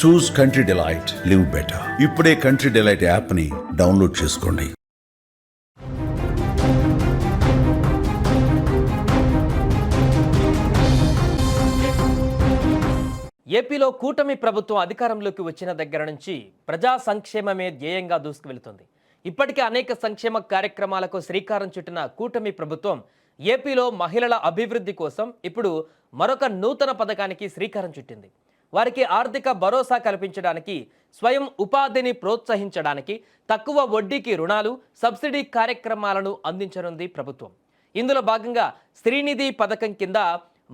చూస్ country delight, live better. ఇప్పుడే country delight యాప్ని download చేసుకోండి. ఏపీలో కూటమి ప్రభుత్వం అధికారంలోకి వచ్చిన దగ్గర నుంచి ప్రజా సంక్షేమమే ధ్యేయంగా దూసుకువెళుతుంది. ఇప్పటికే అనేక సంక్షేమ కార్యక్రమాలకు శ్రీకారం చుట్టిన కూటమి ప్రభుత్వం ఏపీలో మహిళల అభివృద్ధి కోసం ఇప్పుడు మరొక నూతన పథకానికి శ్రీకారం చుట్టింది. వారికి ఆర్థిక భరోసా కల్పించడానికి, స్వయం ఉపాధిని ప్రోత్సహించడానికి తక్కువ వడ్డీకి రుణాలు, సబ్సిడీ కార్యక్రమాలను అందించనుంది ప్రభుత్వం. ఇందులో భాగంగా శ్రీనిధి పథకం కింద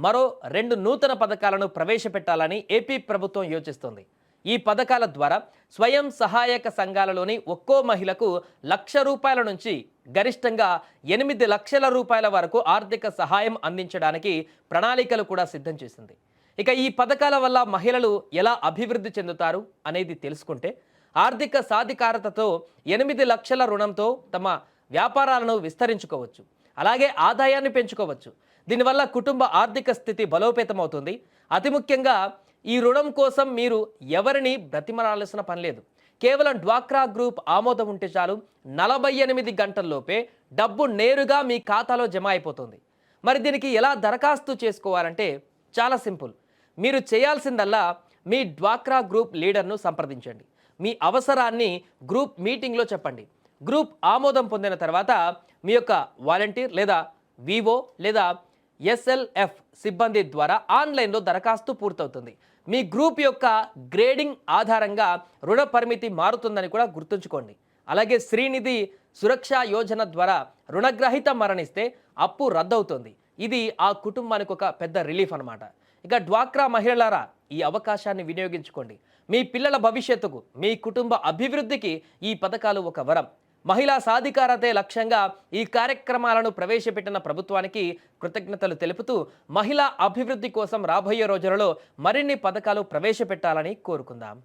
మరో 2 నూతన పథకాలను ప్రవేశపెట్టాలని ఏపీ ప్రభుత్వం యోచిస్తోంది. ఈ పథకాల ద్వారా స్వయం సహాయక సంఘాలలోని ఒక్కో మహిళకు ₹1,00,000 నుంచి గరిష్టంగా 8 లక్షల రూపాయల వరకు ఆర్థిక సహాయం అందించడానికి ప్రణాళికలు కూడా సిద్ధం చేసింది. ఇక ఈ పథకాల వల్ల మహిళలు ఎలా అభివృద్ధి చెందుతారు అనేది తెలుసుకుంటే, ఆర్థిక సాధికారతతో 8 లక్షల రుణంతో తమ వ్యాపారాలను విస్తరించుకోవచ్చు, అలాగే ఆదాయాన్ని పెంచుకోవచ్చు. దీనివల్ల కుటుంబ ఆర్థిక స్థితి బలోపేతమవుతుంది. అతి ముఖ్యంగా ఈ రుణం కోసం మీరు ఎవరిని బ్రతిమలాల్సిన పని లేదు. కేవలం డ్వాక్రా గ్రూప్ ఆమోదం ఉంటే చాలు, 48 గంటల్లోపే డబ్బు నేరుగా మీ ఖాతాలో జమ అయిపోతుంది. మరి దీనికి ఎలా దరఖాస్తు చేసుకోవాలంటే చాలా సింపుల్. మీరు చేయాల్సిందల్లా మీ డ్వాక్రా గ్రూప్ లీడర్ను సంప్రదించండి. మీ అవసరాన్ని గ్రూప్ మీటింగ్లో చెప్పండి. గ్రూప్ ఆమోదం పొందిన తర్వాత మీ యొక్క వాలంటీర్ లేదా వివో లేదా SLF సిబ్బంది ద్వారా ఆన్లైన్లో దరఖాస్తు పూర్తవుతుంది. మీ గ్రూప్ యొక్క గ్రేడింగ్ ఆధారంగా రుణ పరిమితి మారుతుందని కూడా గుర్తుంచుకోండి. అలాగే శ్రీనిధి సురక్ష యోజన ద్వారా రుణగ్రహీత మరణిస్తే అప్పు రద్దవుతుంది. ఇది ఆ కుటుంబానికి ఒక పెద్ద రిలీఫ్ అన్నమాట. ఇక డ్వాక్రా మహిళలారా, ఈ అవకాశాన్ని వినియోగించుకోండి. మీ పిల్లల భవిష్యత్తుకు, మీ కుటుంబ అభివృద్ధికి ఈ పథకాలు ఒక వరం. మహిళా సాధికారతే లక్ష్యంగా ఈ కార్యక్రమాలను ప్రవేశపెట్టిన ప్రభుత్వానికి కృతజ్ఞతలు తెలుపుతూ, మహిళా అభివృద్ధి కోసం రాబోయే రోజులలో మరిన్ని పథకాలు ప్రవేశపెట్టాలని కోరుకుందాం.